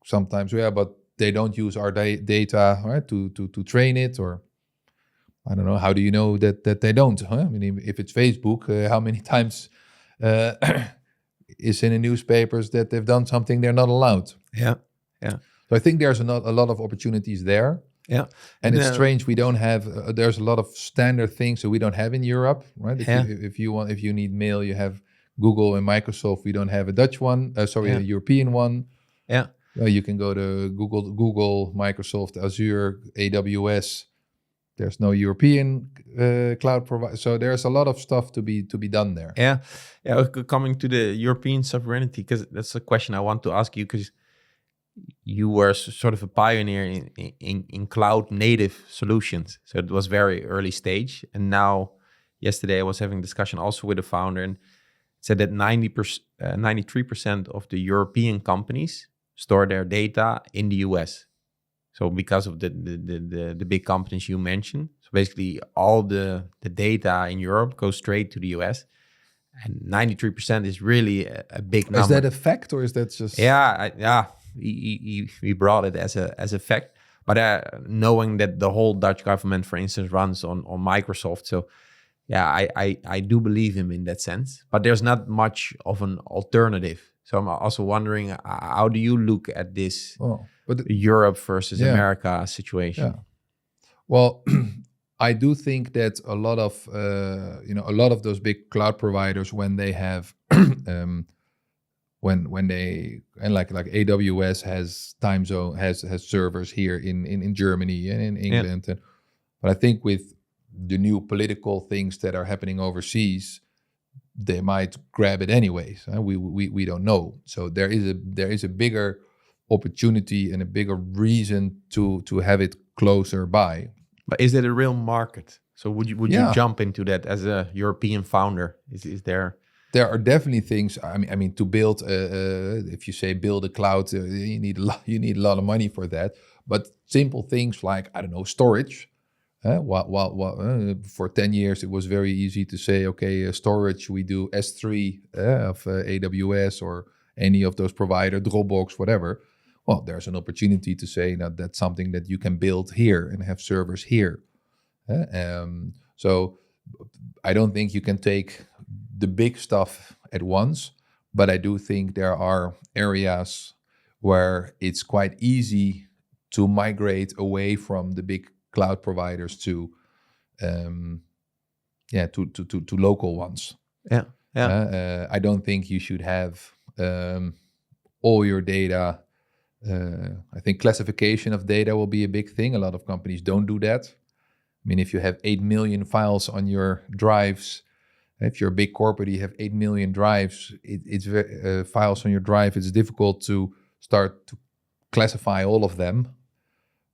sometimes, but they don't use our data, right, to train it, or I don't know. How do you know that they don't? Huh? I mean, if it's Facebook, how many times is in the newspapers that they've done something they're not allowed? Yeah. So I think there's a lot of opportunities there. Yeah, and it's strange we don't have. There's a lot of standard things that we don't have in Europe, right? If you need mail, you have Google and Microsoft. We don't have a Dutch one. A European one. Yeah, you can go to Google, Microsoft, Azure, AWS. There's no European cloud provider, so there's a lot of stuff to be done there. Yeah. Coming to the European sovereignty, because that's a question I want to ask you, because you were sort of a pioneer in cloud native solutions. So it was very early stage. And now, yesterday I was having a discussion also with a founder, and said that 93% of the European companies store their data in the US. So because of the big companies you mentioned. So basically all the data in Europe goes straight to the US. And 93% is really a big number. Is that a fact, or is that just... Yeah. We brought it as a fact, but knowing that the whole Dutch government, for instance, runs on Microsoft, so I do believe him in that sense, but there's not much of an alternative. So I'm also wondering, how do you look at this Europe versus America situation? Yeah. Well, I do think that a lot of those big cloud providers, when they have when they, and like AWS has time zone, has servers here in Germany and in England, but I think with the new political things that are happening overseas, they might grab it anyways. We don't know. So there is a bigger opportunity and a bigger reason to have it closer by. But is it a real market? So would you jump into that as a European founder? Is there? There are definitely things. I mean, to build, if you say build a cloud, you need a lot of money for that. But simple things like, I don't know, storage. For 10 years, it was very easy to say, okay, storage, we do S3 of AWS or any of those provider, Dropbox, whatever. Well, there's an opportunity to say that that's something that you can build here and have servers here. So I don't think you can take the big stuff at once, but I do think there are areas where it's quite easy to migrate away from the big cloud providers to local ones. I don't think you should have all your data. I think classification of data will be a big thing. A lot of companies don't do that. I mean, if you have 8 million files on your drives, if you're a big corporate, you have 8 million drives. It's files on your drive. It's difficult to start to classify all of them.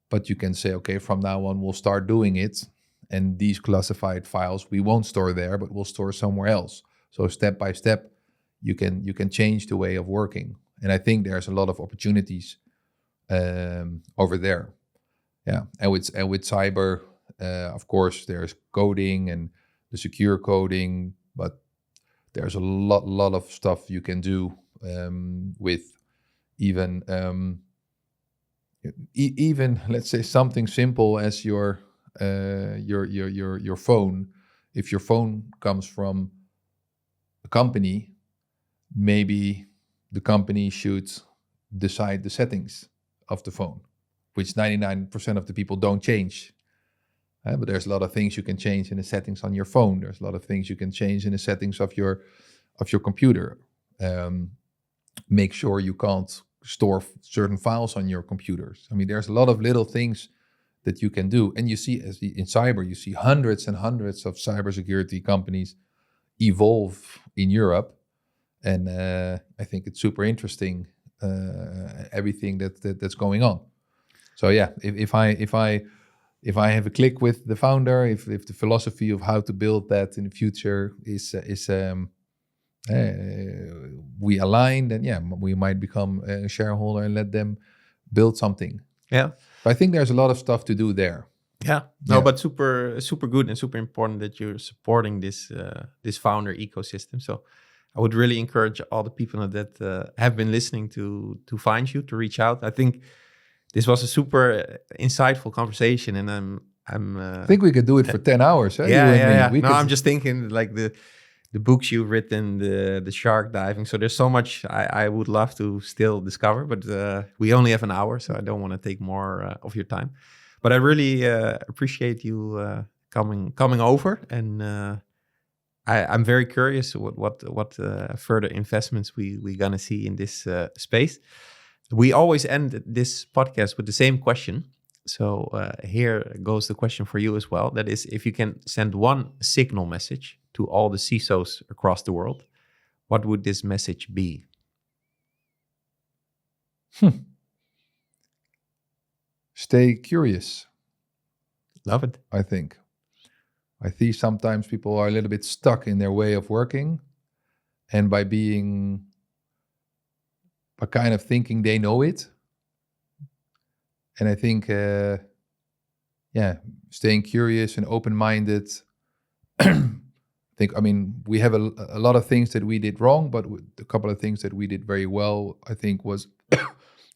But you can say, okay, from now on, we'll start doing it. And these classified files, we won't store there, but we'll store somewhere else. So step by step, you can change the way of working. And I think there's a lot of opportunities over there. Yeah, and with cyber, of course, there's coding and the secure coding, but there's a lot of stuff you can do with even let's say something simple as your phone. If your phone comes from a company, maybe the company should decide the settings of the phone, which 99% of the people don't change. But there's a lot of things you can change in the settings on your phone. There's a lot of things you can change in the settings of your computer. Make sure you can't store certain files on your computers. I mean, there's a lot of little things that you can do. And you see, in cyber, you see hundreds and hundreds of cybersecurity companies evolve in Europe. And I think it's super interesting, everything that's going on. So yeah, if I have a click with the founder, if the philosophy of how to build that in the future is we align, then yeah, we might become a shareholder and let them build something. Yeah, but I think there's a lot of stuff to do there. But super good and super important that you're supporting this founder ecosystem. So I would really encourage all the people that have been listening to find you, to reach out. I think this was a super insightful conversation, and I think we could do it for 10 hours. Yeah. I'm just thinking like the books you've written, the shark diving. So there's so much I would love to still discover, but we only have an hour, so I don't want to take more of your time. But I really appreciate you coming over, and I'm very curious what further investments we're gonna see in this space. We always end this podcast with the same question. So here goes the question for you as well. That is, if you can send one signal message to all the CSOs across the world, what would this message be? Stay curious. Love it. I think. I see sometimes people are a little bit stuck in their way of working, and by kind of thinking they know it. And I think, staying curious and open-minded. We have a lot of things that we did wrong, but a couple of things that we did very well, I think, was,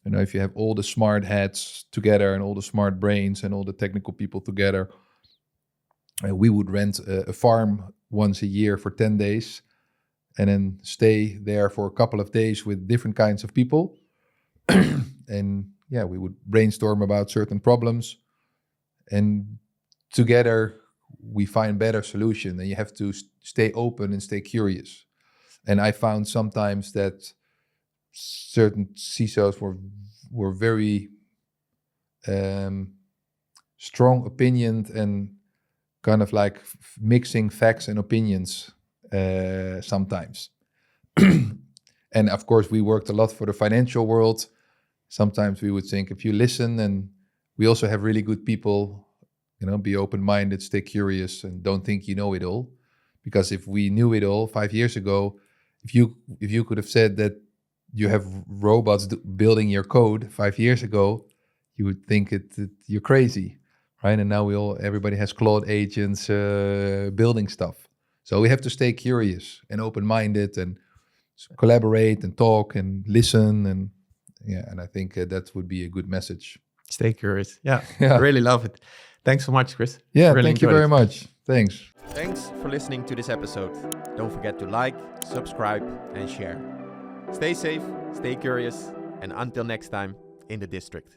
if you have all the smart heads together and all the smart brains and all the technical people together, We would rent a farm once a year for 10 days and then stay there for a couple of days with different kinds of people. And yeah, we would brainstorm about certain problems, and together we find better solution. And you have to stay open and stay curious. And I found sometimes that certain CISOs were very strong opinioned and kind of like mixing facts and opinions sometimes. And of course, we worked a lot for the financial world. Sometimes we would think, if you listen, and we also have really good people, be open-minded, stay curious, and don't think you know it all. Because if we knew it all 5 years ago, if you could have said that you have robots building your code 5 years ago, you would think that you're crazy, right? And now everybody has Claude agents building stuff. So we have to stay curious and open-minded and collaborate and talk and listen, and I think that would be a good message. Stay curious. Yeah, I really love it. Thanks so much, Chris. Yeah, really thank you very much. Thanks. Thanks for listening to this episode. Don't forget to like, subscribe, and share. Stay safe, stay curious, and until next time in the district.